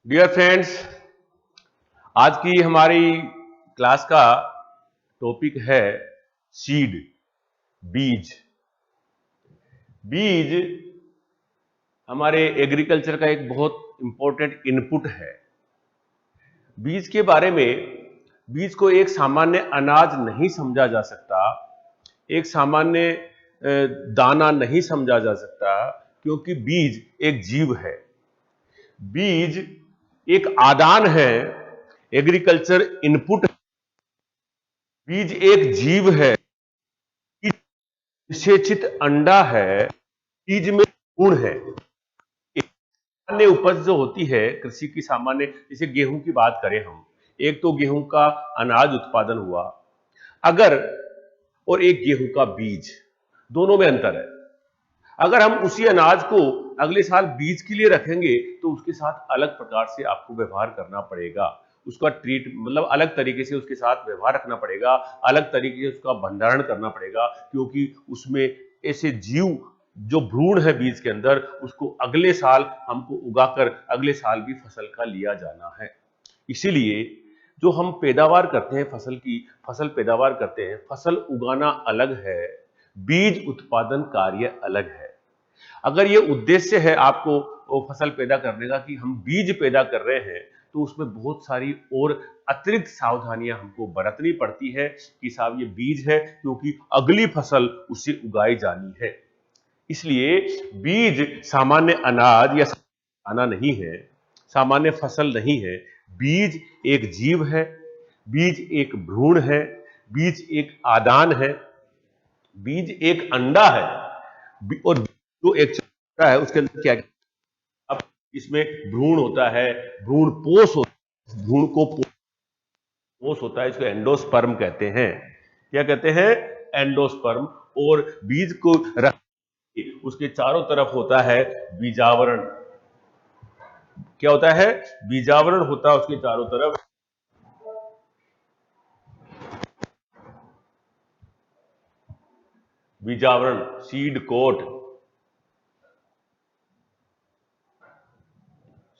Dear friends, आज की हमारी क्लास का टॉपिक है सीड, बीज। बीज हमारे एग्रीकल्चर का एक बहुत इंपॉर्टेंट इनपुट है। बीज के बारे में, बीज को एक सामान्य अनाज नहीं समझा जा सकता, एक सामान्य दाना नहीं समझा जा सकता, क्योंकि बीज एक जीव है। बीज एक आदान है, एग्रीकल्चर इनपुट। बीज एक जीव है, विशेषित अंडा है, बीज में गुण है। सामान्य उपज जो होती है कृषि की, सामान्य जैसे गेहूं की बात करें हम, एक तो गेहूं का अनाज उत्पादन हुआ अगर, और एक गेहूं का बीज, दोनों में अंतर है। अगर हम उसी अनाज को अगले साल बीज के लिए रखेंगे तो उसके साथ अलग प्रकार से आपको व्यवहार करना पड़ेगा, उसका ट्रीट मतलब अलग तरीके से उसके साथ व्यवहार रखना पड़ेगा, अलग तरीके से उसका भंडारण करना पड़ेगा, क्योंकि उसमें ऐसे जीव जो भ्रूण है बीज के अंदर, उसको अगले साल हमको उगाकर अगले साल भी फसल का लिया जाना है। इसीलिए जो हम पैदावार करते हैं फसल की, फसल पैदावार करते हैं, फसल उगाना अलग है, बीज उत्पादन कार्य अलग है। अगर ये उद्देश्य है आपको वो फसल पैदा करने का कि हम बीज पैदा कर रहे हैं, तो उसमें बहुत सारी और अतिरिक्त सावधानियां हमको बरतनी पड़ती है कि साहब ये बीज है क्योंकि अगली फसल उससे उगाई जानी है। इसलिए बीज सामान्य अनाज या दाना नहीं है, सामान्य फसल नहीं है। बीज एक जीव है, बीज एक भ्रूण है, बीज एक आदान है, बीज एक अंडा है, और जो एक होता है उसके अंदर क्या क्या, अब इसमें भ्रूण होता है, भ्रूण पोष होता है, भ्रूण को पोष होता है, इसको एंडोस्पर्म कहते हैं। क्या कहते हैं? एंडोस्पर्म। और बीज को रख, उसके चारों तरफ होता है बीजावरण। क्या होता है? बीजावरण होता है उसके चारों तरफ। बीजावरण, सीड कोट,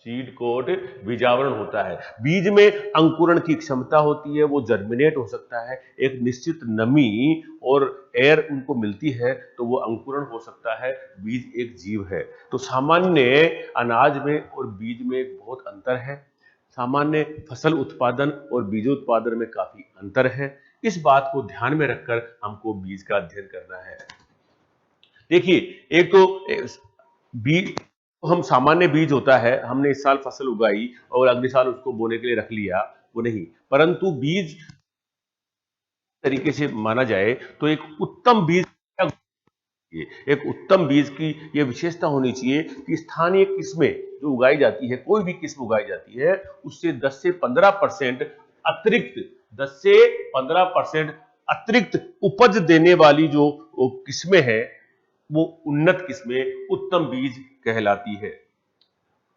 सीड कोट बीजावरण होता है। बीज में अंकुरण की क्षमता होती है, वो जर्मिनेट हो सकता है, एक निश्चित नमी और एयर उनको मिलती है तो वो अंकुरण हो सकता है। बीज एक जीव है। तो सामान्य अनाज में और बीज में बहुत अंतर है, सामान्य फसल उत्पादन और बीजोत्पादन में काफी अंतर है। इस बात को ध्यान में रखकर हमको बीज का अध्ययन करना है। देखिए, एक तो बीज, हम सामान्य बीज होता है, हमने इस साल फसल उगाई और अगले साल उसको बोने के लिए रख लिया, वो नहीं। परंतु बीज तरीके से माना जाए तो एक उत्तम बीज, एक उत्तम बीज की यह विशेषता होनी चाहिए कि स्थानीय किस्में जो उगाई जाती है, कोई भी किस्म उगाई जाती है, उससे 10 से 15% अतिरिक्त, 10 से 15% अतिरिक्त उपज देने वाली जो किस्में हैं, वो उन्नत किस्में, उत्तम बीज कहलाती है।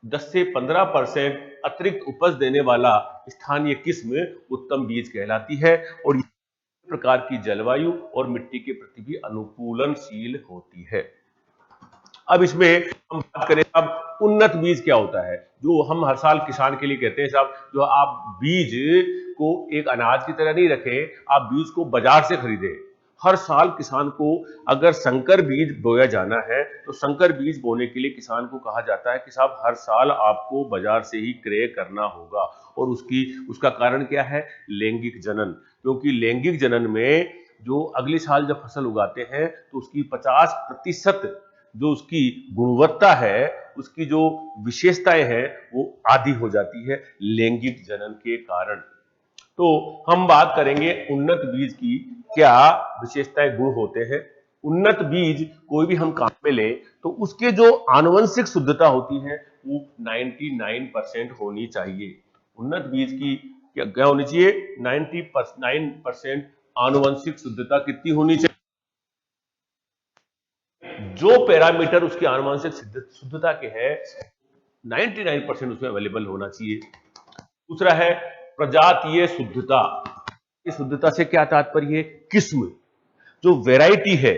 10 से 15% अतिरिक्त उपज देने वाला स्थानीय किस्म उत्तम बीज कहलाती है, और इस प्रकार की जलवायु और मिट्टी के प्रति भी अनुकूलनशील होती है। अब इसमें हम बात करें, अब उन्नत बीज क्या होता है, जो हम हर साल किसान के लिए कहते हैं साहब, जो आप बीज को एक अनाज की तरह नहीं रखें, आप बीज को बाजार से खरीदें। हर साल किसान को अगर संकर बीज बोया जाना है तो संकर बीज बोने के लिए किसान को कहा जाता है कि साहब हर साल आपको बाजार से ही क्रय करना होगा। और उसका कारण क्या है? लैंगिक जनन। क्योंकि लैंगिक जनन में जो अगले साल जब फसल उगाते हैं तो उसकी 50% जो उसकी गुणवत्ता है, उसकी जो विशेषताएं हैं, वो आधी हो जाती है लैंगिक जनन के कारण। तो हम बात करेंगे उन्नत बीज की क्या विशेषताएं, गुण होते हैं। उन्नत बीज कोई भी हम काम में लें तो उसके जो आनुवंशिक शुद्धता होती है वो 99% होनी चाहिए। उन्नत बीज की क्या होनी चाहिए? 99% आनुवंशिक शुद्धता कितनी होनी चाहिए? जो पैरामीटर उसकी आनुवंशिक शुद्धता के है, 99% उसमें अवेलेबल होना चाहिए। दूसरा है प्रजातीय शुद्धता। इस शुद्धता से क्या तात्पर्य है? किस्म, जो वैरायटी है,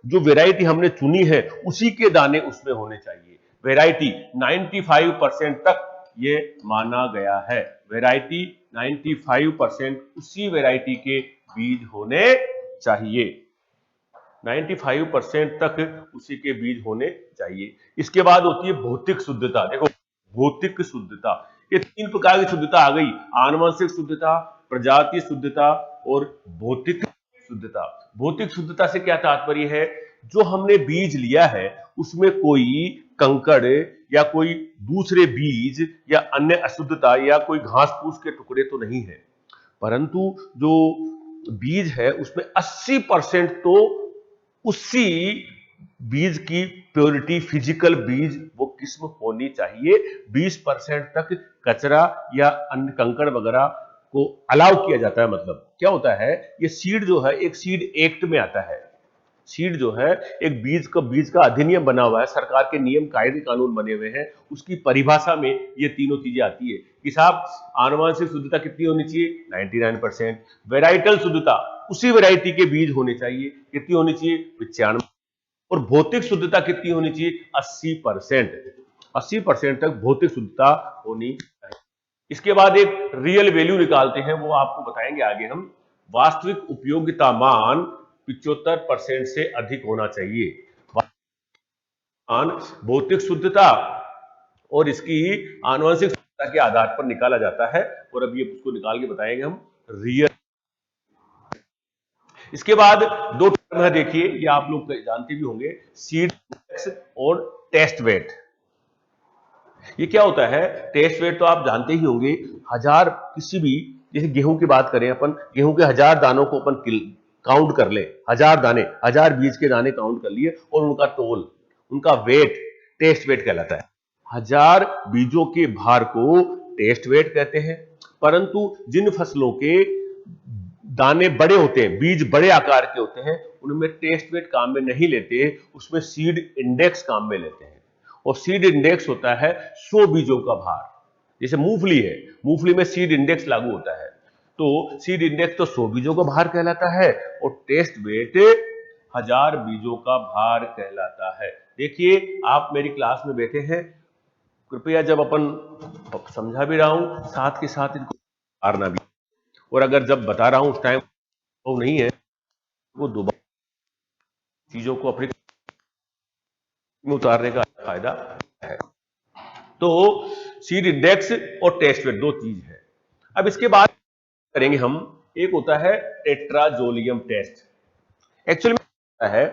जो वैरायटी हमने चुनी है, उसी के दाने उसमें होने चाहिए। वैरायटी 95% तक ये माना गया है। वैरायटी 95% उसी वैरायटी के बीज होने चाहिए, 95% तक उसी के बीज होने चाहिए। इसके बाद होती है भौतिक शुद्धता। देखो, भौतिक शुद्धता, ये 3 प्रकार की शुद्धता आ गई, आनुवंशिक शुद्धता, प्रजातीय शुद्धता और भौतिक शुद्धता। भौतिक शुद्धता से क्या तात्पर्य है, जो हमने बीज लिया है उसमें कोई कंकड़ या कोई दूसरे बीज या अन्य अशुद्धता या कोई घास फूस के टुकड़े तो नहीं है, परंतु जो बीज है उसमें 80% तो उसी बीज की प्योरिटी, फिजिकल बीज वो किस्म होनी चाहिए। 20% तक कचरा या अन्य कंकड़ वगैरह को अलाउ किया जाता है। मतलब क्या होता है, ये सीड जो है एक सीड एक्ट में आता है। सीड जो है एक बीज का अधिनियम बना हुआ है, सरकार के नियम कायदे कानून बने हुए हैं, उसकी परिभाषा में ये तीनों चीजें आती है कि साहब आनुवंशिक शुद्धता कितनी होनी चाहिए, 99%। वैराइटल शुद्धता, उसी वैरायटी के बीज होने चाहिए, कितनी होनी चाहिए, 95। और भौतिक शुद्धता कितनी होनी चाहिए, 80%। 80% तक भौतिक शुद्धता होनी चाहिए। इसके बाद एक रियल वैल्यू निकालते हैं, वो आपको बताएंगे आगे हम। वास्तविक उपयोगिता मान 75% से अधिक होना चाहिए। भौतिक शुद्धता और इसकी आनुवंशिक शुद्धता के आधार पर निकाला जाता है, और अब ये उसको निकाल के बताएंगे हम रियल। इसके बाद 2 टर्म है, देखिए ये आप लोग जानते भी होंगे, सीड इंडेक्स और टेस्ट वेट। ये क्या होता है, टेस्ट वेट तो आप जानते ही होंगे, हजार किसी भी, जैसे गेहूं की बात करें अपन, गेहूं के 1000 दानों को अपन काउंट कर ले, 1000 दाने, 1000 बीज के दाने काउंट कर लिए और उनका तोल, उनका वेट टेस्ट वेट कहलाता है। 1000 बीजों के भार को टेस्ट वेट कहते हैं। परंतु जिन फसलों के दाने बड़े होते हैं, बीज बड़े आकार के होते हैं, उनमें टेस्ट वेट काम में नहीं लेते, उसमें सीड इंडेक्स काम में लेते हैं। और सीड इंडेक्स होता है 100 बीजों का भार। जैसे मूंगफली है, मूंगफली में सीड इंडेक्स लागू होता है, तो सीड इंडेक्स तो 100 बीजों का भार कहलाता है और टेस्ट वेट 1000 बीजों का भार कहलाता है। देखिए आप मेरी क्लास में बैठे हैं, कृपया जब अपन समझा भी रहा हूं साथ के साथ इनको हारना भी, और अगर जब बता रहा हूं उस टाइम वो नहीं है, वो दोबारा चीजों को अपने में उतारने का फायदा है। तो सीड इंडेक्स और टेस्ट वेट 2 चीज है। अब इसके बाद करेंगे हम, एक होता है टेट्राजोलियम टेस्ट। एक्चुअली में होता है,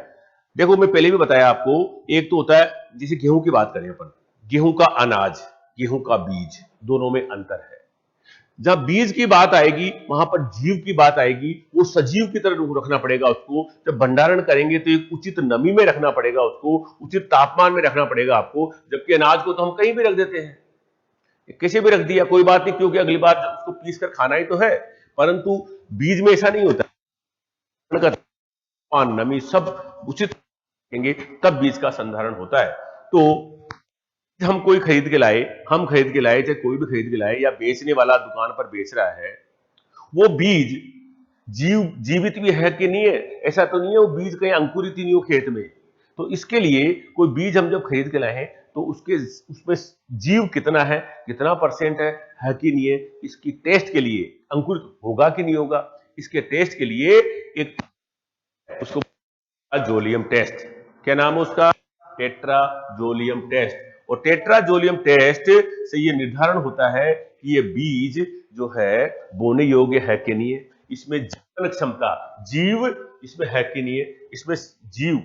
देखो मैं पहले भी बताया आपको, एक तो होता है, जैसे गेहूं की बात करें अपन, गेहूं का अनाज, गेहूं का बीज, दोनों में अंतर है। जब बीज की बात आएगी वहां पर जीव की बात आएगी, वो सजीव की तरह रखना पड़ेगा उसको। जब भंडारण करेंगे तो एक उचित नमी में रखना पड़ेगा उसको, उचित तापमान में रखना पड़ेगा आपको। जबकि अनाज को तो हम कहीं भी रख देते हैं, किसी भी रख दिया कोई बात नहीं, क्योंकि अगली बार उसको पीस कर खाना ही तो है। परंतु बीज में ऐसा नहीं होता, तापमान नमी सब उचित रखेंगे तब बीज का संधारण होता है। तो हम कोई खरीद के लाए, हम खरीद के लाए, चाहे कोई भी खरीद के लाए या बेचने वाला दुकान पर बेच रहा है, वो बीज जीवित भी है कि नहीं है, ऐसा तो नहीं है वो बीज कहीं अंकुरित ही नहीं हो खेत में। तो इसके लिए कोई बीज हम जब खरीद के लाए हैं तो उसमें जीव कितना है, कितना परसेंट है कि नहीं है, इसकी टेस्ट के लिए, अंकुरित होगा कि नहीं होगा, इसके टेस्ट के लिए एक उसको जोलियम टेस्ट, क्या नाम है उसका, टेट्राजोलियम टेस्ट। और टेट्राजोलियम टेस्ट से ये निर्धारण होता है कि ये बीज जो है बोने योग्य है कि नहीं है, इसमें जीवन क्षमता, जीव इसमें है कि नहीं है, इसमें जीव,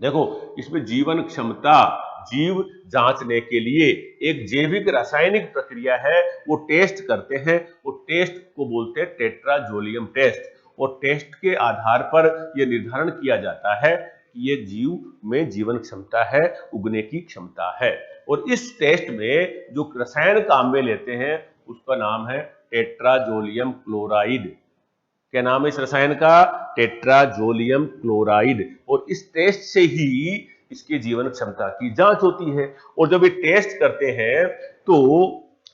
देखो इसमें जीवन क्षमता, जीव जांचने के लिए एक जैविक रासायनिक प्रक्रिया है, वो टेस्ट करते हैं, वो टेस्ट को बोलते हैं टेट्राजोलियम टेस्ट। और टेस्ट के आधार पर यह निर्धारण किया जाता है कि ये जीव में जीवन क्षमता है, उगने की क्षमता है। और इस टेस्ट में जो रसायन काम में लेते हैं उसका नाम है टेट्राजोलियम क्लोराइड। क्या नाम है इस रसायन का, टेट्राजोलियम क्लोराइड। और इस टेस्ट से ही इसके जीवन क्षमता की जांच होती है। और जब ये टेस्ट करते हैं तो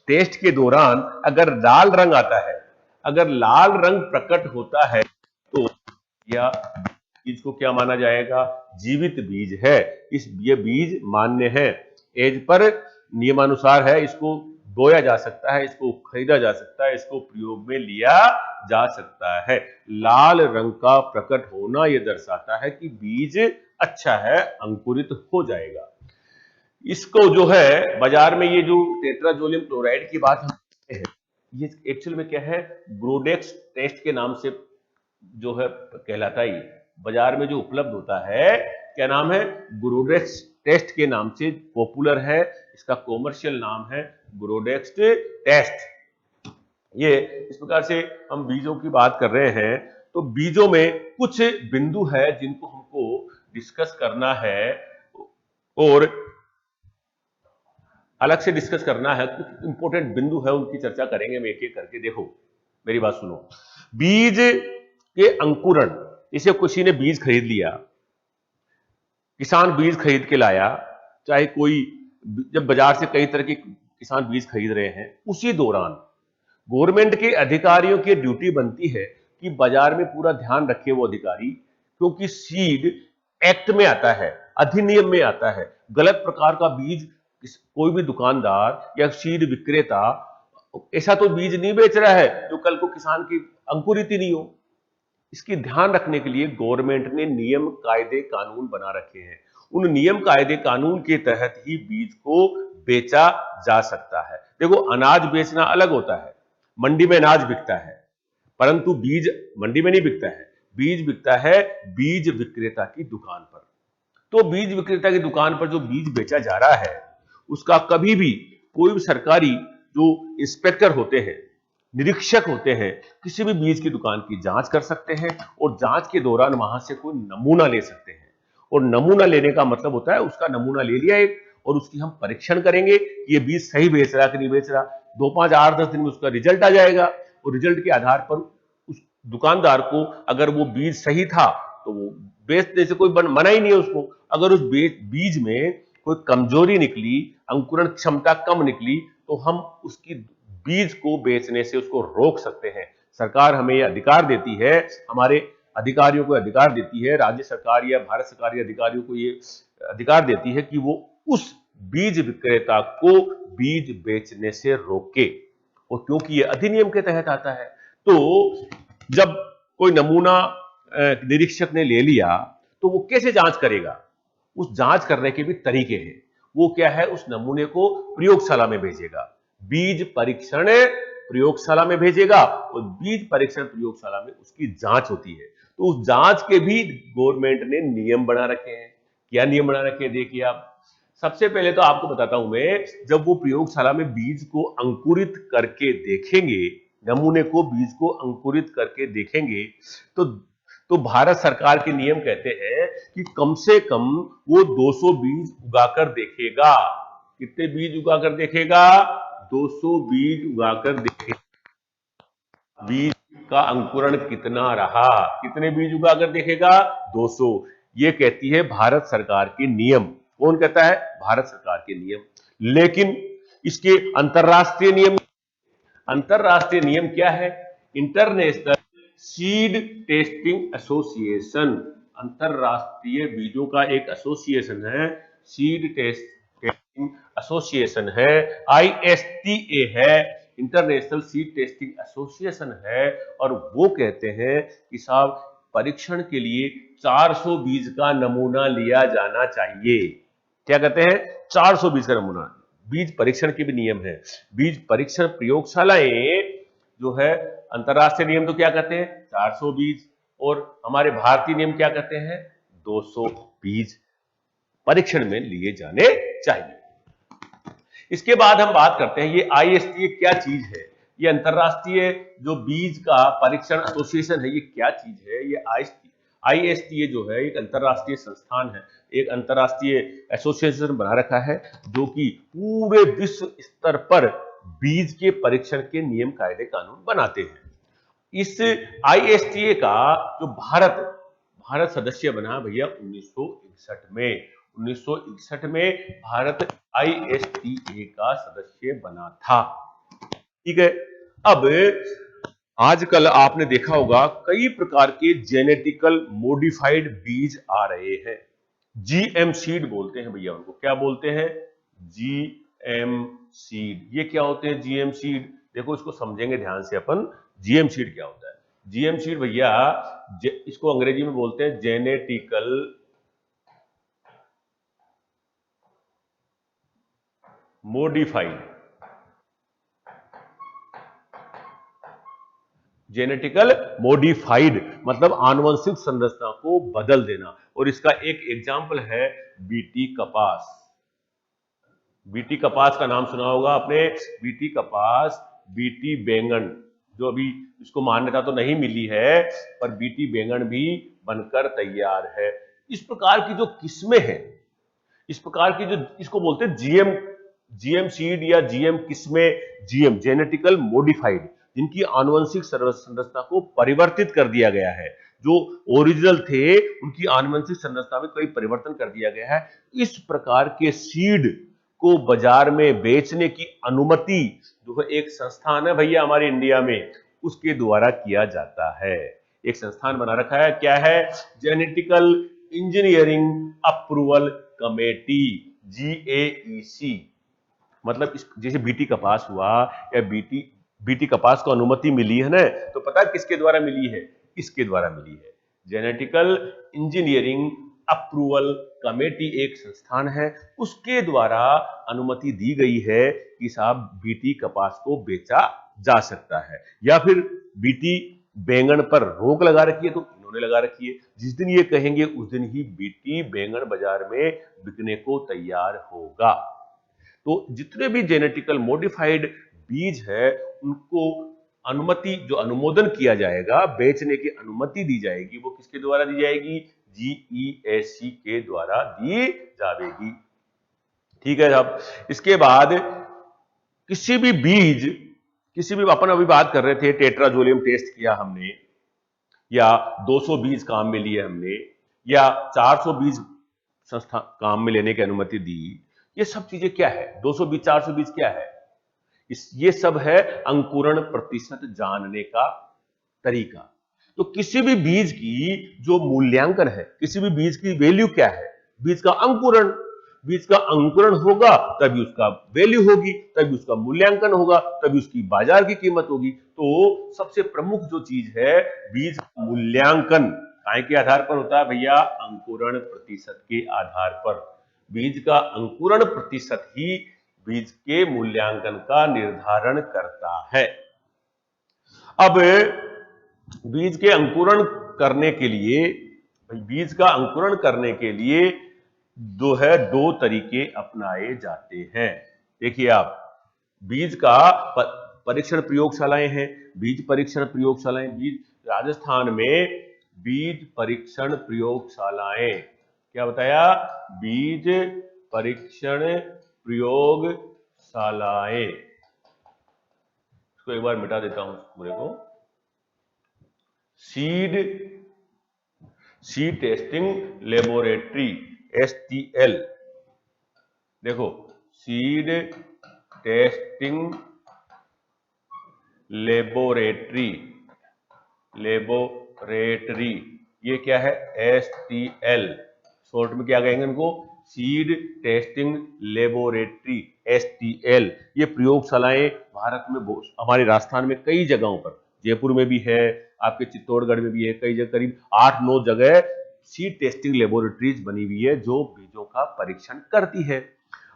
टेस्ट के दौरान अगर लाल रंग आता है, अगर लाल रंग प्रकट होता है तो या बीज को क्या माना जाएगा, जीवित बीज है, ये बीज मान्य है। एज पर नियमानुसार है, इसको बोया जा सकता है, इसको खरीदा जा सकता है, इसको प्रयोग में लिया जा सकता है। लाल रंग का प्रकट होना यह दर्शाता है कि बीज अच्छा है, अंकुरित हो जाएगा। इसको जो है बाजार में ये जो टेट्राजोलियम क्लोराइड की बात हम करते हैं, ये एक्चुअल में क्या है, ग्रोडेक्स टेस्ट के नाम से जो है कहलाता ही, बाजार में जो उपलब्ध होता है, क्या नाम है, ग्रोडेक्स टेस्ट के नाम से पॉपुलर है। इसका कॉमर्शियल नाम है ग्रोडेक्स टेस्ट। ये इस प्रकार से हम बीजों की बात कर रहे हैं, तो बीजों में कुछ बिंदु है जिनको हमको डिस्कस करना है और अलग से डिस्कस करना है। कुछ इंपॉर्टेंट बिंदु है, उनकी चर्चा करेंगे हम एक एक करके। देखो मेरी बात सुनो, बीज के अंकुरण, इसे किसी ने बीज खरीद लिया, किसान बीज खरीद के लाया, चाहे कोई, जब बाजार से कई तरह के किसान बीज खरीद रहे हैं, उसी दौरान गवर्नमेंट के अधिकारियों की ड्यूटी बनती है कि बाजार में पूरा ध्यान रखे वो अधिकारी, क्योंकि सीड एक्ट में आता है, अधिनियम में आता है। गलत प्रकार का बीज कोई भी दुकानदार या सीड विक्रेता ऐसा तो बीज नहीं बेच रहा है जो कल को किसान की अंकुरित ही नहीं हो। इसकी ध्यान रखने के लिए गवर्नमेंट ने नियम कायदे कानून बना रखे हैं। उन नियम कायदे कानून के तहत ही बीज को बेचा जा सकता है। देखो, अनाज बेचना अलग होता है, मंडी में अनाज बिकता है, परंतु बीज मंडी में नहीं बिकता है, बीज बिकता है बीज विक्रेता की दुकान पर। तो बीज विक्रेता की दुकान पर जो बीज बेचा जा रहा है, उसका कभी भी कोई भी सरकारी जो इंस्पेक्टर होते हैं, निरीक्षक होते हैं, किसी भी बीज की दुकान की जांच कर सकते हैं और जांच के दौरान वहां से कोई नमूना ले सकते हैं। और नमूना लेने का मतलब होता है उसका नमूना ले लिया एक, और उसकी हम परीक्षण करेंगे कि ये बीज सही बेच रहा है कि नहीं बेच रहा। 2, 5, 8, 10 दिन में उसका रिजल्ट आ जाएगा और रिजल्ट के आधार पर उस दुकानदार को, अगर वो बीज सही था तो वो बेचने से कोई मना ही नहीं है उसको। अगर उस बीज में कोई कमजोरी निकली, अंकुरण क्षमता कम निकली, तो हम उसकी बीज को बेचने से उसको रोक सकते हैं। सरकार हमें यह अधिकार देती है, हमारे अधिकारियों को अधिकार देती है, राज्य सरकार या भारत सरकार के अधिकारियों को ये अधिकार देती है कि वो उस बीज विक्रेता को बीज बेचने से रोके। और क्योंकि ये अधिनियम के तहत आता है, तो जब कोई नमूना निरीक्षक ने ले लिया तो वो कैसे जांच करेगा? उस जांच करने के भी तरीके हैं। वो क्या है, उस नमूने को प्रयोगशाला में भेजेगा, बीज परीक्षण प्रयोगशाला में भेजेगा और बीज परीक्षण प्रयोगशाला में उसकी जांच होती है। तो उस जांच के भी गवर्नमेंट ने नियम बना रखे हैं। क्या नियम बना रखे हैं, देखिए आप। सबसे पहले तो आपको बताता हूं मैं, जब वो प्रयोगशाला में बीज को अंकुरित करके देखेंगे, नमूने को, बीज को अंकुरित करके देखेंगे, तो भारत सरकार के नियम कहते हैं कि कम से कम वो 200 बीज उगाकर देखेगा। कितने बीज उगाकर देखेगा? 200 बीज उगाकर देखेगा। बीज का अंकुरण कितना रहा, कितने बीज उगाकर देखेगा? 200। ये कहती है भारत सरकार के नियम। कौन कहता है? भारत सरकार के नियम। लेकिन इसके अंतरराष्ट्रीय नियम, अंतरराष्ट्रीय नियम क्या है? इंटरनेशनल सीड टेस्टिंग एसोसिएशन, अंतरराष्ट्रीय बीजों का एक एसोसिएशन है, सीड टेस्टिंग एसोसिएशन है, ISTA है, इंटरनेशनल सीड टेस्टिंग एसोसिएशन है। और वो कहते हैं कि साहब, परीक्षण के लिए 400 बीज का नमूना लिया जाना चाहिए। क्या कहते हैं? 400 बीज का नमूना। बीज परीक्षण के भी नियम है। बीज परीक्षण प्रयोगशालाएं जो है, अंतरराष्ट्रीय नियम तो क्या कहते हैं? 400 बीज। और हमारे भारतीय नियम क्या कहते हैं? 200 बीज परीक्षण में लिए जाने चाहिए। इसके बाद हम बात करते हैं, ये ISTA क्या चीज है? ये अंतरराष्ट्रीय जो बीज का परीक्षण एसोसिएशन है, ये क्या चीज है? ये ISTA जो है एक अंतरराष्ट्रीय संस्थान है, एक अंतरराष्ट्रीय एसोसिएशन बना रखा है जो कि पूरे विश्व स्तर पर बीज के परीक्षण के नियम कायदे कानून बनाते हैं। इस ISTA का जो भारत सदस्य बना भैया 1961 में। 1961 में भारत ISTA का सदस्य बना था। ठीक है। अब आजकल आपने देखा होगा कई प्रकार के जेनेटिकल मॉडिफाइड बीज आ रहे हैं। GM सीड बोलते हैं भैया उनको। क्या बोलते हैं? एम सीड, ये क्या होते हैं जीएम सीड? देखो इसको समझेंगे ध्यान से अपन, जीएम सीड क्या होता है। जीएम सीड भैया इसको अंग्रेजी में बोलते हैं जेनेटिकल मॉडिफाइड, जेनेटिकल मॉडिफाइड मतलब आनुवंशिक संरचना को बदल देना। और इसका एक एग्जाम्पल है बीटी कपास। बीटी कपास का नाम सुना होगा आपने, बीटी कपास, बीटी बैंगन, जो अभी इसको मान्यता तो नहीं मिली है पर बीटी बैंगन भी बनकर तैयार है। इस प्रकार की जो किस्में हैं, इस प्रकार की जो इसको बोलते हैं जीएम, जीएम सीड या जीएम किस्में, जीएम जेनेटिकल मॉडिफाइड, जिनकी आनुवंशिक संरचना को परिवर्तित कर दिया गया है, जो ओरिजिनल थे उनकी आनुवंशिक संरचना में कोई परिवर्तन कर दिया गया है। इस प्रकार के सीड को बाजार में बेचने की अनुमति जो है एक संस्थान है भैया हमारे इंडिया में, उसके द्वारा किया जाता है। एक संस्थान बना रखा है, क्या है? Genetical engineering approval committee, GAEC. मतलब जैसे बीटी कपास हुआ या बीटी बीटी कपास को अनुमति मिली है ना, तो पता है किसके द्वारा मिली है? इसके द्वारा मिली है। जेनेटिकल इंजीनियरिंग अप्रूवल कमेटी एक संस्थान है, उसके द्वारा अनुमति दी गई है कि साहब बीटी कपास को बेचा जा सकता है। या फिर बीटी बैंगन पर रोक लगा रखी है, तो इन्होंने लगा रखी है, जिस दिन ये कहेंगे उस दिन ही बीटी बैंगन बाजार में बिकने को तैयार होगा। तो जितने भी जेनेटिकल मॉडिफाइड बीज है उनको अनुमति, जो अनुमोदन किया जाएगा, बेचने की अनुमति दी जाएगी, वो किसके द्वारा दी जाएगी? जीईएससी के द्वारा दी जाएगी। ठीक है साहब। इसके बाद किसी भी बीज, किसी भी, अपन अभी बात कर रहे थे टेट्राजोलियम टेस्ट किया हमने, या 200 बीज काम में लिए हमने, या 400 बीज संस्था काम में लेने की अनुमति दी। ये सब चीजें क्या है? 200 बीज, 400 बीज क्या है? ये सब है अंकुरण प्रतिशत जानने का तरीका। तो किसी भी बीज की जो मूल्यांकन है, किसी भी बीज की वैल्यू क्या है? बीज का अंकुरण, बीज का अंकुरण होगा तभी उसका वैल्यू होगी, तभी उसका मूल्यांकन होगा, तभी उसकी बाजार की कीमत होगी। तो सबसे प्रमुख जो चीज है बीज मूल्यांकन, काय के आधार पर होता है भैया? अंकुरण प्रतिशत के आधार पर। बीज का अंकुरण प्रतिशत ही बीज के मूल्यांकन का निर्धारण करता है। अब बीज के अंकुरण करने के लिए, बीज का अंकुरण करने के लिए दो तरीके अपनाए जाते हैं। देखिए आप, बीज का परीक्षण प्रयोगशालाएं हैं, बीज परीक्षण प्रयोगशालाएं, बीज राजस्थान में बीज परीक्षण प्रयोगशालाएं, क्या बताया? बीज परीक्षण प्रयोगशालाएं। इसको एक बार मिटा देता हूं पूरे को। Seed testing laboratory, STL. देखो, सीड टेस्टिंग लेबोरेटरी, ये क्या है? एसटीएल। शॉर्ट में क्या कहेंगे इनको? Seed testing laboratory, STL. ये प्रयोगशालाएं भारत में, हमारे राजस्थान में कई जगहों पर, जयपुर में भी है, आपके चित्तौड़गढ़ में भी है, कई जगह करीब 8-9 जगह सीड टेस्टिंग लेबोरेटरीज बनी हुई है जो बीजों का परीक्षण करती है।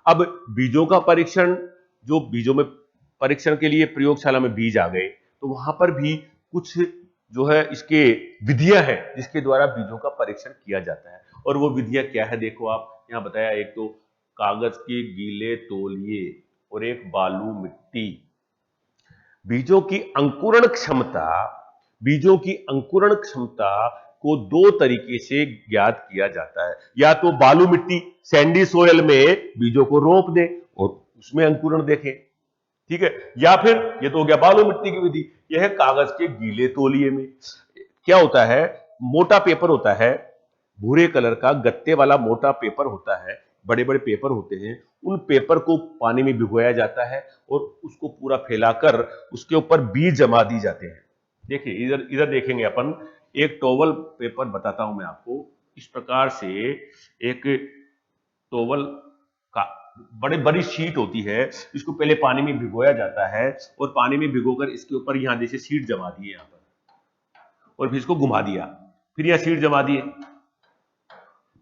अब बीजों का परीक्षण, जो बीजों में परीक्षण के लिए प्रयोगशाला में बीज आ गए, तो वहां पर भी कुछ जो है इसके विधियां हैं जिसके द्वारा बीजों का परीक्षण किया जाता है। और वो विधियां क्या है? देखो आप यहां बताया, एक तो कागज के गीले तौलिए और एक बालू मिट्टी। बीजों की अंकुरण क्षमता, बीजों की अंकुरण क्षमता को 2 तरीके से ज्ञात किया जाता है। या तो बालू मिट्टी, सैंडी सोयल में बीजों को रोप दें और उसमें अंकुरण देखें, ठीक है। या फिर ये तो हो गया बालू मिट्टी की विधि, यह है कागज के गीले तौलिए में। क्या होता है? मोटा पेपर होता है, भूरे कलर का गत्ते वाला मोटा पेपर होता है, बड़े बड़े पेपर होते हैं, उन पेपर को पानी में भिगोया जाता है और उसको पूरा फैलाकर उसके ऊपर बीज जमा दी जाते हैं। देखिए इधर इधर देखेंगे अपन, एक टॉवल पेपर बताता हूं मैं आपको। इस प्रकार से एक टॉवल का बड़ी बड़ी शीट होती है, इसको पहले पानी में भिगोया जाता है और पानी में भिगोकर इसके ऊपर यहाँ जैसे शीट जमा दिए यहाँ पर, और फिर इसको घुमा दिया, फिर यहाँ शीट जमा दिए,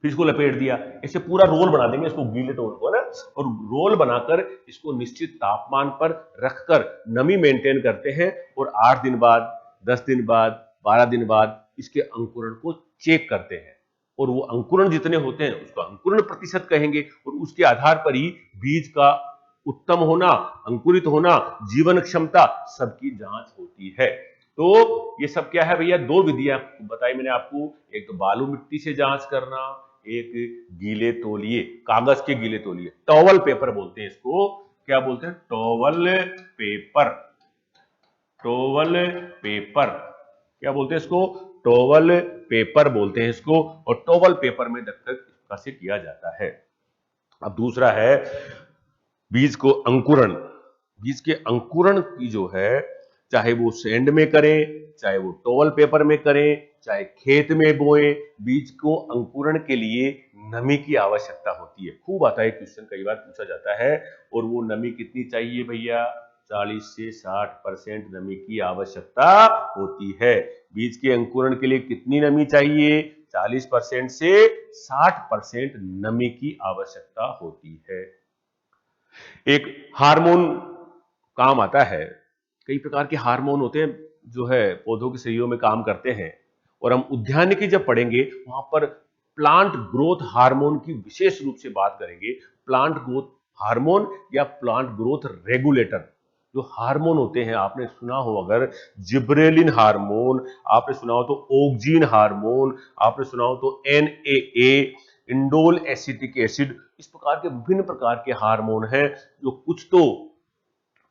फिर इसको लपेट दिया, ऐसे पूरा रोल बना देंगे इसको, गीले रोल को ना, और रोल बनाकर इसको निश्चित तापमान पर रखकर नमी मेंटेन करते हैं और 8 दिन बाद, 10 दिन बाद, 12 दिन बाद इसके अंकुरण को चेक करते हैं, और वो अंकुरण जितने होते हैं उसको अंकुरण प्रतिशत कहेंगे, और उसके आधार पर ही बीज का उत्तम होना, अंकुरित होना, जीवन क्षमता सबकी जांच होती है। तो ये सब क्या है भैया, दो विधियां बताई मैंने आपको, एक तो बालू मिट्टी से जांच करना, एक गीले तौलिए, कागज के गीले तौलिए, टॉवल पेपर बोलते हैं इसको, क्या बोलते हैं, टॉवल पेपर, टॉवल पेपर, क्या बोलते हैं इसको, टॉवल पेपर बोलते हैं इसको, और टॉवल पेपर में रखकर से किया जाता है। अब दूसरा है बीज को अंकुरण, बीज के अंकुरण की जो है, चाहे वो सैंड में करें, चाहे वो टॉवल पेपर में करें, चाहे खेत में बोएं, बीज को अंकुरण के लिए नमी की आवश्यकता होती है। खूब आता है क्वेश्चन, कई बार पूछा जाता है, और वो नमी कितनी चाहिए भैया, 40 से 60% नमी की आवश्यकता होती है। बीज के अंकुरण के लिए कितनी नमी चाहिए, 40% से 60% नमी की आवश्यकता होती है। एक हार्मोन काम आता है, कई प्रकार के हार्मोन होते हैं जो है पौधों के शरीरों में काम करते हैं, और हम उद्यानिकी जब पढ़ेंगे वहां पर प्लांट ग्रोथ हार्मोन की विशेष रूप से बात करेंगे। प्लांट ग्रोथ हार्मोन या प्लांट ग्रोथ रेगुलेटर जो हार्मोन होते हैं, आपने सुना हो अगर जिब्रेलिन हार्मोन, आपने सुना हो तो ऑक्जीन हार्मोन, आपने सुना हो तो एनएए, इंडोल एसिटिक एसिड, इस प्रकार के विभिन्न प्रकार के हार्मोन हैं जो कुछ तो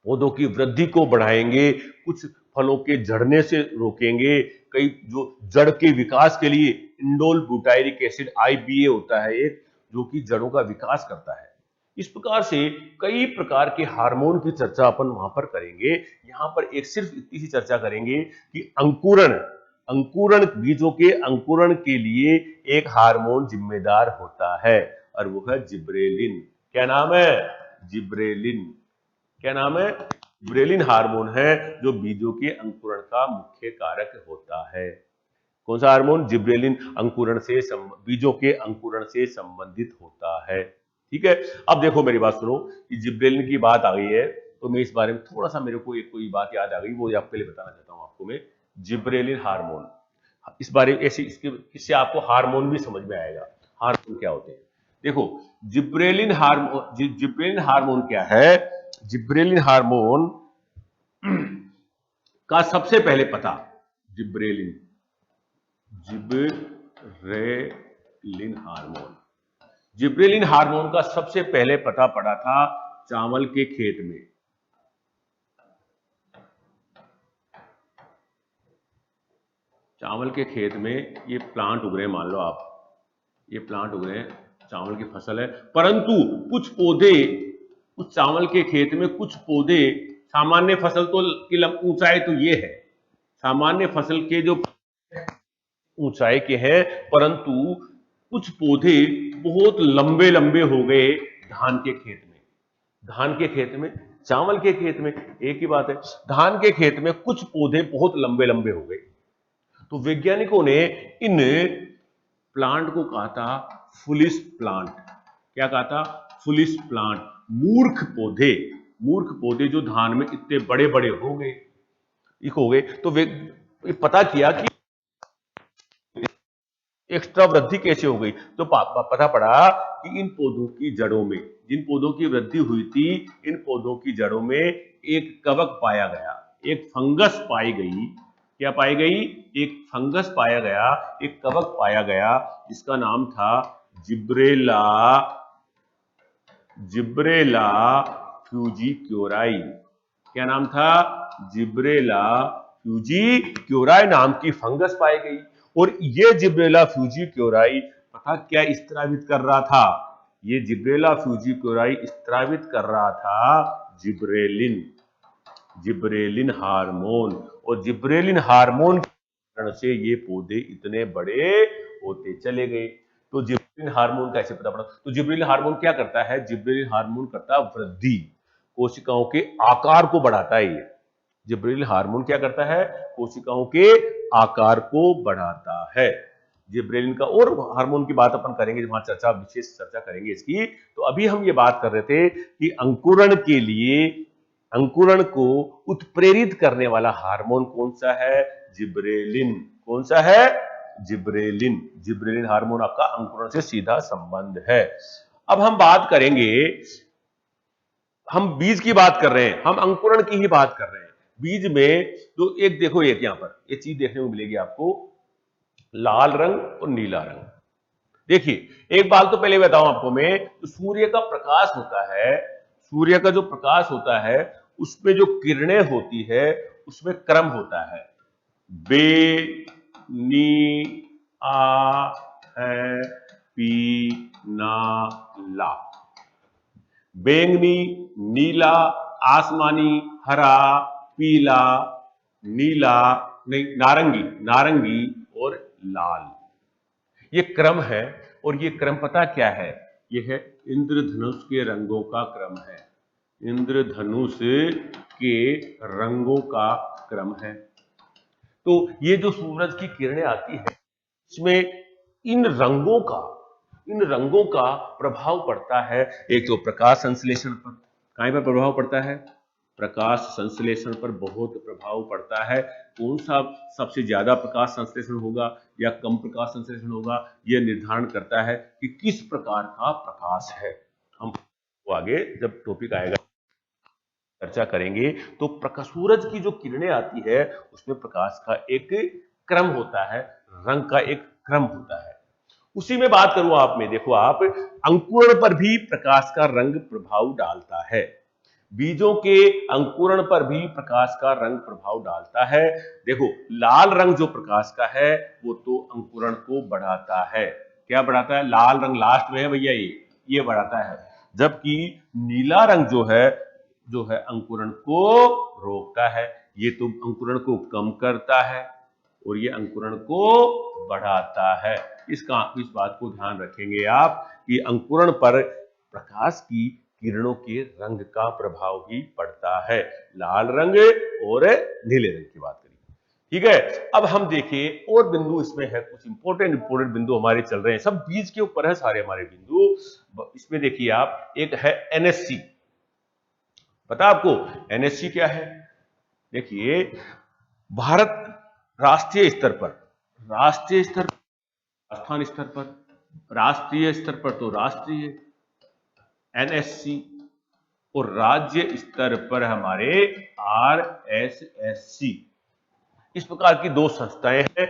पौधों की वृद्धि को बढ़ाएंगे, कुछ फलों के झड़ने से रोकेंगे, कई जो जड़ के विकास के लिए इंडोल ब्यूटाइरिक एसिड आईबीए होता है एक, जो कि जड़ों का विकास करता है। इस प्रकार से कई प्रकार के हार्मोन की चर्चा अपन वहां पर करेंगे। यहां पर एक सिर्फ इतनी सी चर्चा करेंगे कि अंकुरण, अंकुरण बीजों के अंकुरण के लिए एक हार्मोन जिम्मेदार होता है, और वो है जिब्रेलिन। क्या नाम है, जिब्रेलिन। क्या नाम है, जिब्रेलिन हार्मोन है जो बीजों के अंकुरण का मुख्य कारक होता है। कौन सा हार्मोन, जिब्रेलिन, अंकुरण से बीजों के अंकुरण से संबंधित होता है। ठीक है, अब देखो मेरी बात सुनो, कि जिब्रेलिन की बात आ गई है तो मैं इस बारे में थोड़ा सा, मेरे को एक कोई बात याद आ गई, वो आप पहले बताना चाहता हूं आपको मैं। जिब्रेलिन हार्मोन, इस बारे में ऐसे इससे आपको हार्मोन भी समझ में आएगा, हार्मोन क्या होते हैं। देखो जिब्रेलिन हार्मोन, जिब्रेलिन हार्मोन क्या है, जिब्रेलिन हार्मोन का सबसे पहले पता, gibberellin, gibberellin hormone, gibberellin hormone का सबसे पहले पता पड़ा था चावल के खेत में। चावल के खेत में ये प्लांट उग रहे हैं, मान लो आप, ये प्लांट उग रहे हैं, चावल की फसल है, परंतु कुछ पौधे, उस चावल के खेत में कुछ पौधे, सामान्य फसल तो की ऊंचाई तो ये है, सामान्य फसल के जो ऊंचाई के हैं, परंतु कुछ पौधे बहुत लंबे लंबे हो गए धान के खेत में। धान के खेत में, चावल के खेत में एक ही बात है, धान के खेत में कुछ पौधे बहुत लंबे लंबे हो गए, तो वैज्ञानिकों ने इन प्लांट को कहा था फुलिश प्लांट। क्या कहा था, फुलिश प्लांट, मूर्ख पौधे, मूर्ख पौधे जो धान में इतने बड़े बड़े हो गए, हो गए, तो वे पता किया कि एक्स्ट्रा वृद्धि कैसे हो गई, तो पता पड़ा कि इन पौधों की जड़ों में, जिन पौधों की वृद्धि हुई थी, इन पौधों की जड़ों में एक कवक पाया गया, एक फंगस पाई गई। क्या पाई गई, एक फंगस पाया गया, एक कवक पाया गया, जिसका नाम था जिब्रेला, जिब्रेला फ्यूजिक्योराई। क्या नाम था, जिब्रेला फ्यूजिक्योराई नाम की फंगस पाई गई, और ये जिब्रेला फ्यूजिक्योराई पता क्या स्त्रावित कर रहा था, ये जिब्रेला फ्यूजिक्योराई स्त्रावित कर रहा था जिब्रेलिन, जिब्रेलिन हार्मोन, और जिब्रेलिन हार्मोन के कारण से ये पौधे इतने बड़े होते चले गए। तो जिब्रेलिन हार्मोन कैसे पता पड़ा? तो जिब्रेलिन हार्मोन क्या करता है? जिब्रेलिन हार्मोन करता है वृद्धि, कोशिकाओं के आकार को बढ़ाता है ये। जिब्रेलिन हार्मोन क्या करता है? कोशिकाओं के आकार को बढ़ाता है। जिब्रेलिन का और हार्मोन की बात अपन करेंगे, वहां विशेष चर्चा करेंगे इसकी। तो अभी हम ये बात कर रहे थे कि अंकुरण के लिए अंकुरण को उत्प्रेरित करने वाला हार्मोन कौन सा है? जिब्रेलिन। कौन सा है? जिब्रेलिन। जिब्रेलिन हार्मोन आपका अंकुरण से सीधा संबंध है। अब हम बात करेंगे, हम बीज की बात कर रहे हैं, हम अंकुरण की ही बात कर रहे हैं। बीज में तो एक देखो, एक यहां पर ये चीज देखने को मिलेगी आपको, लाल रंग और नीला रंग। देखिए एक बात तो पहले बताऊं आपको मैं, तो सूर्य का प्रकाश होता है, सूर्य का जो प्रकाश होता है उसमें जो किरणें होती है उसमें क्रम होता है, बे, नी, आ, है, पी, ना, ला। बैंगनी, नीला, आसमानी, हरा, पीला, नीला, नहीं नारंगी, नारंगी और लाल, ये क्रम है। और ये क्रम पता क्या है? ये है इंद्रधनुष के रंगों का क्रम है। इंद्रधनुष के रंगों का क्रम है। तो ये जो सूरज की किरणें आती है इसमें इन रंगों का प्रभाव पड़ता है। एक तो प्रकाश संश्लेषण पर, कहां पर प्रभाव पड़ता है? प्रकाश संश्लेषण पर बहुत प्रभाव पड़ता है। कौन सा सबसे ज्यादा प्रकाश संश्लेषण होगा या कम प्रकाश संश्लेषण होगा, यह निर्धारण करता है कि किस प्रकार का प्रकाश है। हम आगे जब टॉपिक आएगा चर्चा करेंगे। तो प्रकाश, सूरज की जो किरणें आती है उसमें प्रकाश का एक क्रम होता है, रंग का एक क्रम होता है। उसी में बात करूं आप में, देखो आप, अंकुरण पर भी प्रकाश का रंग प्रभाव डालता है। बीजों के अंकुरण पर भी प्रकाश का रंग प्रभाव डालता है। देखो लाल रंग जो प्रकाश का है वो तो अंकुरण को बढ़ाता है। क्या बढ़ाता है? लाल रंग लास्ट में है भैया, ये बढ़ाता है। जबकि नीला रंग जो है अंकुरण को रोकता है। ये तो अंकुरण को कम करता है और ये अंकुरण को बढ़ाता है। इस बात को ध्यान रखेंगे आप कि अंकुरण पर प्रकाश की किरणों के रंग का प्रभाव भी पड़ता है। लाल रंग और नीले रंग की बात करिए, ठीक है। अब हम देखिए और बिंदु इसमें है, कुछ इंपोर्टेंट बिंदु हमारे चल रहे हैं, सब बीज के ऊपर है सारे हमारे बिंदु। इसमें देखिए आप, एक है एनएससी। पता आपको एनएससी क्या है? देखिए भारत राष्ट्रीय स्तर पर, स्थान स्तर पर, राष्ट्रीय स्तर पर तो राष्ट्रीय एनएससी और राज्य स्तर पर हमारे आरएसएससी। इस प्रकार की दो संस्थाएं हैं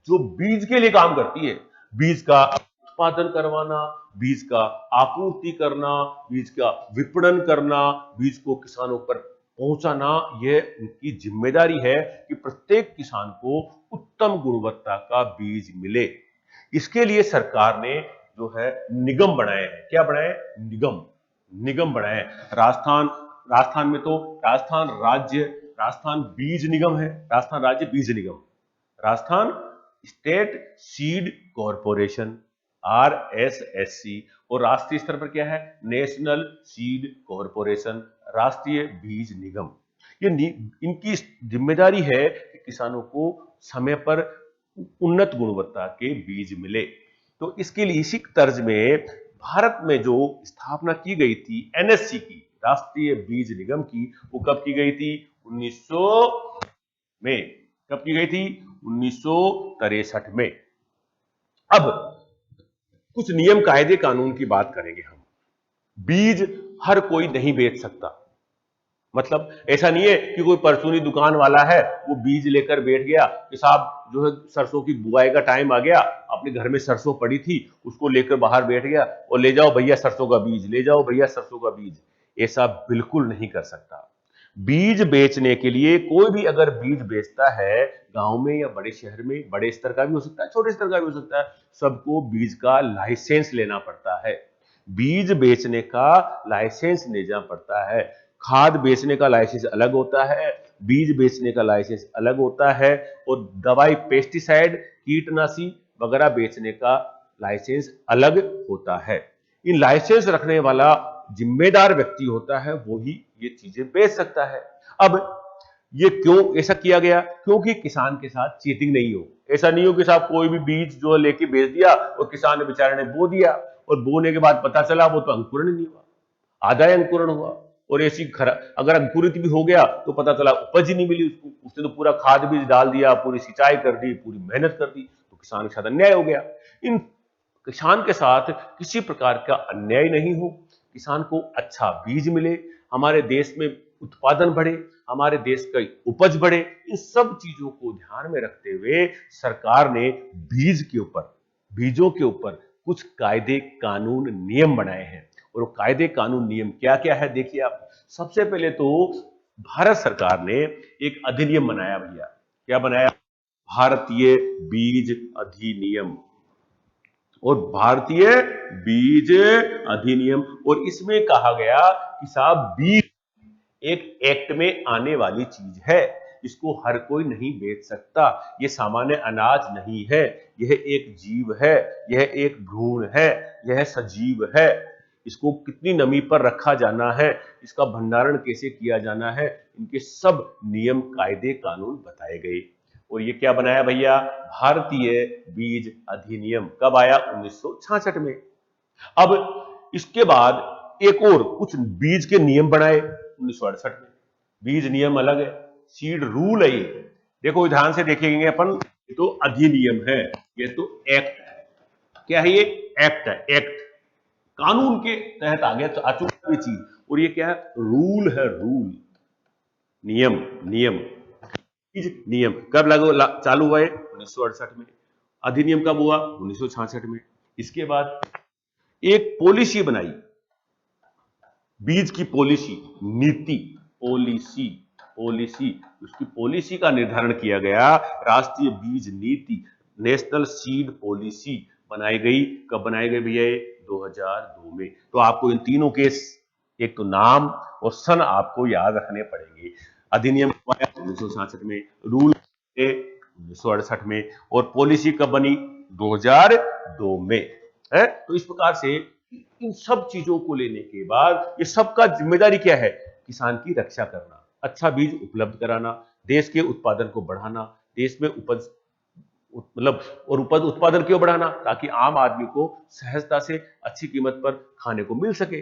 जो बीज के लिए काम करती है। बीज का उत्पादन करवाना, बीज का आपूर्ति करना, बीज का विपणन करना, बीज को किसानों पर पहुंचाना, यह उनकी जिम्मेदारी है कि प्रत्येक किसान को उत्तम गुणवत्ता का बीज मिले। इसके लिए सरकार ने जो है निगम बनाए हैं। क्या बनाए? निगम बनाए। राजस्थान में तो राजस्थान बीज निगम है, राजस्थान राज्य बीज निगम, राजस्थान स्टेट सीड कॉरपोरेशन आरएसएससी। और राष्ट्रीय स्तर पर क्या है? नेशनल सीड कॉरपोरेशन, राष्ट्रीय बीज निगम। इनकी जिम्मेदारी है कि किसानों को समय पर उन्नत गुणवत्ता के बीज मिले। तो इसके लिए इसी तर्ज में भारत में जो स्थापना की गई थी एनएससी की, राष्ट्रीय बीज निगम की, वो कब की गई थी? 1900 में। कब की गई थी? 1963 में। अब कुछ नियम कायदे कानून की बात करेंगे हम। बीज हर कोई नहीं बेच सकता। मतलब ऐसा नहीं है कि कोई परचूनी दुकान वाला है, वो बीज लेकर बैठ गया कि साहब जो है सरसों की बुआई का टाइम आ गया, अपने घर में सरसों पड़ी थी उसको लेकर बाहर बैठ गया और ले जाओ भैया सरसों का बीज, ले जाओ भैया सरसों का बीज। ऐसा बिल्कुल नहीं कर सकता। बीज बेचने के लिए कोई भी अगर बीज बेचता है गांव में या बड़े शहर में, बड़े स्तर का भी हो सकता है, छोटे स्तर का भी हो सकता है, सबको बीज का लाइसेंस लेना पड़ता है। बीज बेचने का लाइसेंस लेना पड़ता है। खाद बेचने का लाइसेंस अलग होता है, बीज बेचने का लाइसेंस अलग होता है, और दवाई, पेस्टिसाइड, कीटनाशी वगैरह बेचने का लाइसेंस अलग होता है। इन लाइसेंस रखने वाला जिम्मेदार व्यक्ति होता है, वो ही ये चीजें बेच सकता है। अब ये क्यों ऐसा किया गया? क्योंकि किसान के साथ चीटिंग नहीं हो। ऐसा नहीं हो कि साहब कोई भी बीज जो लेके बेच दिया और किसान ने बेचारे ने बो दिया और बोने के बाद पता चला वो तो अंकुरण ही नहीं हुआ, आधा ही अंकुरण हुआ। और ऐसी अगर अंकुरित भी हो गया तो पता चला उपज ही नहीं मिली उसको, उसने तो पूरा खाद बीज डाल दिया, पूरी सिंचाई कर दी, पूरी मेहनत कर दी, तो किसान के साथ अन्याय हो गया। इन किसान के साथ किसी प्रकार का अन्याय नहीं हो, किसान को अच्छा बीज मिले, हमारे देश में उत्पादन बढ़े, हमारे देश का उपज बढ़े, इन सब चीजों को ध्यान में रखते हुए सरकार ने बीजों के ऊपर कुछ कायदे कानून नियम बनाए हैं। और वो कायदे कानून नियम क्या क्या है देखिए आप। सबसे पहले तो भारत सरकार ने एक अधिनियम बनाया भैया। क्या बनाया? भारतीय बीज अधिनियम। और भारतीय बीज अधिनियम, और इसमें कहा गया कि साहब बीज एक एक्ट में आने वाली चीज है, इसको हर कोई नहीं बेच सकता, ये सामान्य अनाज नहीं है, यह एक जीव है, यह एक भ्रूण है, यह सजीव है, इसको कितनी नमी पर रखा जाना है, इसका भंडारण कैसे किया जाना है, इनके सब नियम कायदे कानून बताए गए। और ये क्या बनाया भैया? भारतीय बीज अधिनियम। कब आया? 1966 में। अब इसके बाद एक और कुछ बीज के नियम बनाए 1968 में। बीज नियम अलग है, सीड रूल है ये। देखो ध्यान से देखेंगे अपन, ये तो अधिनियम है, ये तो एक्ट है। क्या है ये? एक्ट है, एक्ट, कानून के तहत आ गया, तो आ चुकी चीज। और ये क्या है? रूल है, रूल, नियम, नियम, बीज नियम। कब लागू चालू हुआ है? 1968 में। अधिनियम कब हुआ? 1966 में। इसके बाद एक पॉलिसी बनाई, बीज की पॉलिसी, नीति, पॉलिसी, पॉलिसी, उसकी पॉलिसी का निर्धारण किया गया। राष्ट्रीय बीज नीति, नेशनल सीड पॉलिसी बनाई गई। कब बनाई गई भैया? 2002 में। तो आपको इन तीनों के एक तो नाम और सन आपको याद रखने पड़ेंगे। अधिनियम 1966 में, रूल 1968 में, और पॉलिसी कब बनी? 2002 में। है तो इस प्रकार से इन सब चीजों को लेने के बाद ये सबका जिम्मेदारी क्या है? किसान की रक्षा करना, अच्छा बीज उपलब्ध कराना, देश के उत्पादन को बढ़ाना, देश में उपज मतलब और उपज उत्पादन क्यों बढ़ाना? ताकि आम आदमी को सहजता से अच्छी कीमत पर खाने को मिल सके।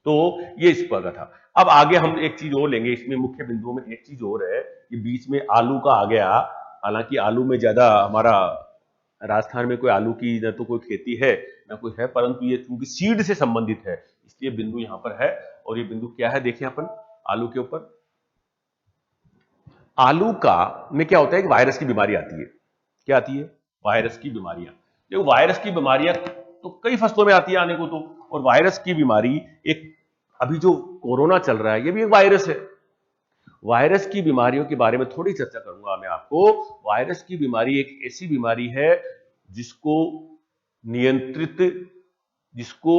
तो ये इस पर था। अब आगे हम एक चीज और लेंगे, इसमें मुख्य बिंदुओं में एक चीज और है कि बीच में आलू का आ गया। हालांकि आलू में ज्यादा हमारा राजस्थान में कोई आलू की न तो कोई खेती है न कोई है, परंतु ये चूंकि सीड से संबंधित है इसलिए बिंदु यहां पर है। और ये बिंदु क्या है देखिए अपन आलू के ऊपर। आलू का में क्या होता है कि वायरस की बीमारी आती है। क्या आती है? वायरस की बीमारियां। देखो वायरस की बीमारियां तो कई फसलों में आती है आने को तो, और वायरस की बीमारी एक अभी जो कोरोना चल रहा है ये भी एक वायरस है। वायरस की बीमारियों के बारे में थोड़ी चर्चा करूंगा मैं आपको। वायरस की बीमारी एक ऐसी बीमारी है जिसको नियंत्रित, जिसको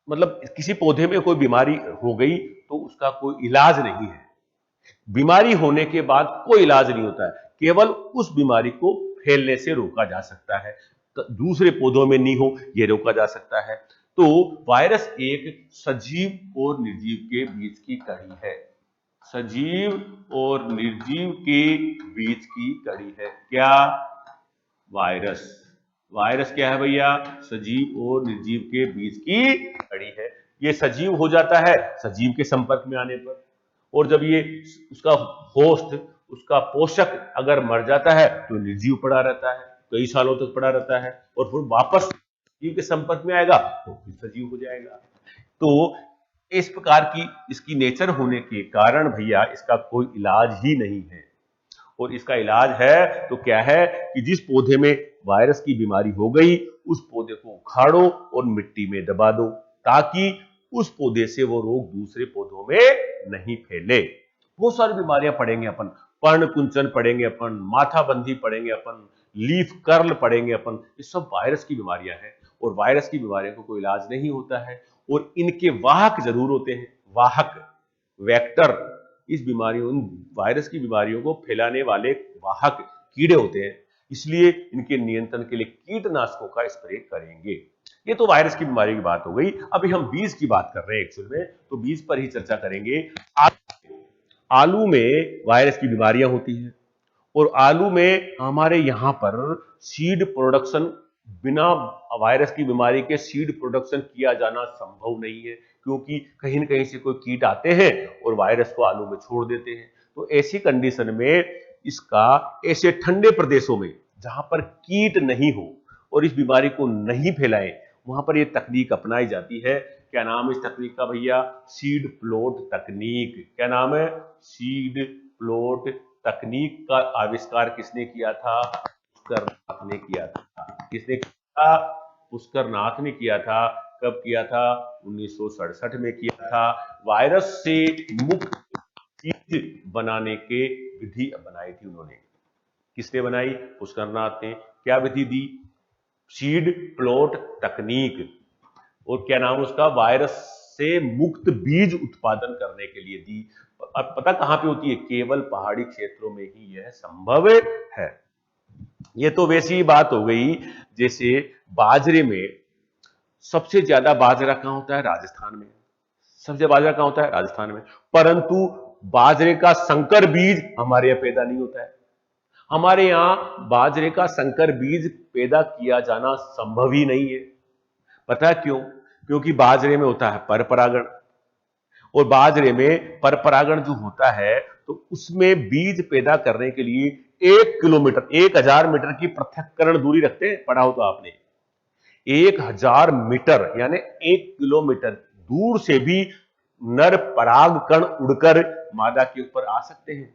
मतलब किसी पौधे में कोई बीमारी हो गई तो उसका कोई इलाज नहीं है। बीमारी होने के बाद कोई इलाज नहीं होता है, केवल उस बीमारी को फैलने से रोका जा सकता है, तो दूसरे पौधों में नहीं हो ये रोका जा सकता है। तो वायरस एक सजीव और निर्जीव के बीच की कड़ी है, सजीव और निर्जीव के बीच की कड़ी है। क्या? वायरस। वायरस क्या है भैया? सजीव और निर्जीव के बीच की कड़ी है। ये सजीव हो जाता है सजीव के संपर्क में आने पर, और जब ये उसका होस्ट, उसका पोषक अगर मर जाता है तो निर्जीव पड़ा रहता है, कई सालों तक पड़ा रहता है, और फिर वापस सजीव के संपर्क में आएगा तो फिर सजीव हो जाएगा। तो इस प्रकार की इसकी नेचर होने के कारण भैया इसका कोई इलाज ही नहीं है। और इसका इलाज है तो क्या है कि जिस पौधे में वायरस की बीमारी हो गई उस पौधे को उखाड़ो और मिट्टी में दबा दो, ताकि उस पौधे से वो रोग दूसरे पौधों में नहीं फैले। बहुत सारी बीमारियां पढ़ेंगे अपन, पर्ण कुंचन पढ़ेंगे अपन, माथाबंदी पढ़ेंगे अपन, लीफ कर्ल पढ़ेंगे अपन, ये सब वायरस की बीमारियां हैं। और वायरस की बीमारियों को कोई इलाज नहीं होता है, और इनके वाहक जरूर होते हैं, वाहक, वेक्टर। इस बीमारियों, वायरस की बीमारियों को फैलाने वाले वाहक कीड़े होते हैं। इसलिए इनके नियंत्रण के लिए कीटनाशकों का स्प्रे करेंगे। ये तो वायरस की बीमारी की बात हो गई। अभी हम बीज की बात कर रहे हैं एक्चुअल में, तो बीज पर ही चर्चा करेंगे। आलू में वायरस की बीमारियां होती हैं और आलू में हमारे यहां पर सीड प्रोडक्शन, बिना वायरस की बीमारी के सीड प्रोडक्शन किया जाना संभव नहीं है, क्योंकि कहीं न कहीं से कोई कीट आते हैं और वायरस को आलू में छोड़ देते हैं। तो ऐसी कंडीशन में इसका ऐसे ठंडे प्रदेशों में जहां पर कीट नहीं हो और इस बीमारी को नहीं फैलाए, वहां पर यह तकनीक अपनाई जाती है। क्या नाम है इस तकनीक का भैया? सीड प्लॉट तकनीक। क्या नाम है? सीड प्लॉट तकनीक का आविष्कार किसने किया था? पुष्कर नाथ ने किया था। किसने किया था? पुष्कर नाथ ने किया था। कब किया था? 1967 में किया था। वायरस से मुक्त बीज बनाने के विधि बनाई थी उन्होंने। किसने बनाई? पुष्कर नाथ ने। क्या विधि दी? सीड प्लॉट तकनीक। और क्या नाम उसका? वायरस से मुक्त बीज उत्पादन करने के लिए दी। अब पता कहां पे होती है? केवल पहाड़ी क्षेत्रों में ही यह संभव है। यह तो वैसी ही बात हो गई जैसे बाजरे में सबसे ज्यादा बाजरा कहां होता है? राजस्थान में। सबसे बाजरा कहां होता है? राजस्थान में। परंतु बाजरे का संकर बीज हमारे यहां पैदा नहीं होता है। हमारे यहां बाजरे का संकर बीज पैदा किया जाना संभव ही नहीं है। पता है क्यों? क्योंकि बाजरे में होता है पर परागण, और बाजरे में पर परागण जो होता है तो उसमें बीज पैदा करने के लिए 1 किलोमीटर, 1000 मीटर की पृथक्करण दूरी रखते हैं। पढ़ा हो तो आपने। 1000 मीटर यानी 1 किलोमीटर दूर से भी नर पराग कण उड़कर मादा के ऊपर आ सकते हैं।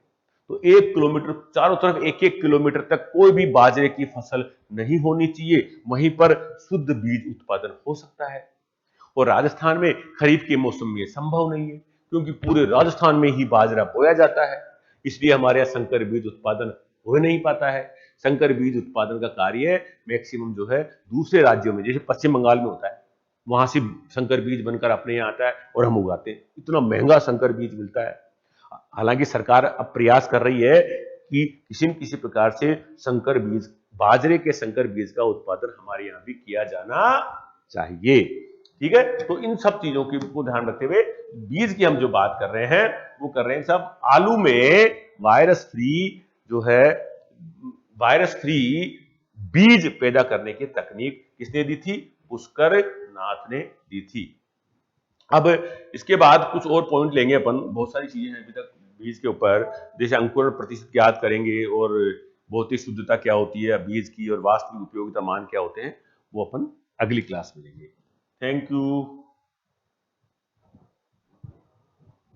तो 1 किलोमीटर चारों तरफ, 1-1 किलोमीटर तक कोई भी बाजरे की फसल नहीं होनी चाहिए, वहीं पर शुद्ध बीज उत्पादन हो सकता है। और राजस्थान में खरीफ के मौसम में संभव नहीं है, क्योंकि पूरे राजस्थान में ही बाजरा बोया जाता है। इसलिए हमारे यहाँ संकर बीज उत्पादन हो नहीं पाता है। संकर बीज उत्पादन का कार्य मैक्सिमम जो है दूसरे राज्यों में, जैसे पश्चिम बंगाल में होता है, वहां से संकर बीज बनकर अपने यहाँ आता है और हम उगाते हैं। इतना महंगा संकर बीज मिलता है। हालांकि सरकार अब प्रयास कर रही है कि किसी न किसी प्रकार से संकर बीज, बाजरे के संकर बीज का उत्पादन हमारे यहाँ भी किया जाना चाहिए। ठीक है, तो इन सब चीजों को ध्यान रखते हुए बीज की हम जो बात कर रहे हैं वो कर रहे हैं सब आलू में वायरस फ्री जो है, वायरस फ्री बीज पैदा करने की तकनीक किसने दी थी? पुष्कर नाथ ने दी थी। अब इसके बाद कुछ और पॉइंट लेंगे अपन, बहुत सारी चीजें हैं अभी तक बीज के ऊपर, जैसे अंकुरण प्रतिशत ज्ञात करेंगे और भौतिक शुद्धता क्या होती है बीज की और वास्तविक उपयोगिता मान क्या होते हैं, वो अपन अगली क्लास में लेंगे। Thank you.